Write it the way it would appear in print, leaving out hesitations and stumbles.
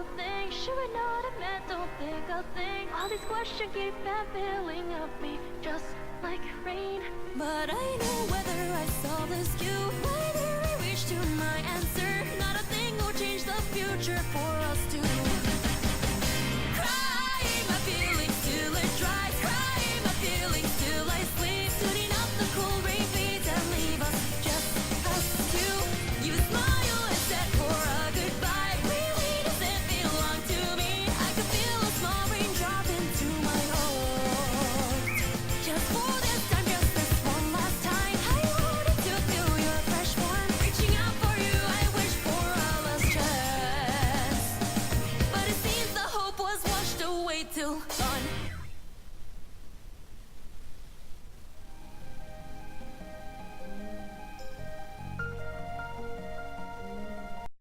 single thing. Should we not have met? Don't think a thing. All these questions keep on filling up me, just like rain. But I know whether I solve this cue, whether I reach to my answer, not a thing will change the future for us two.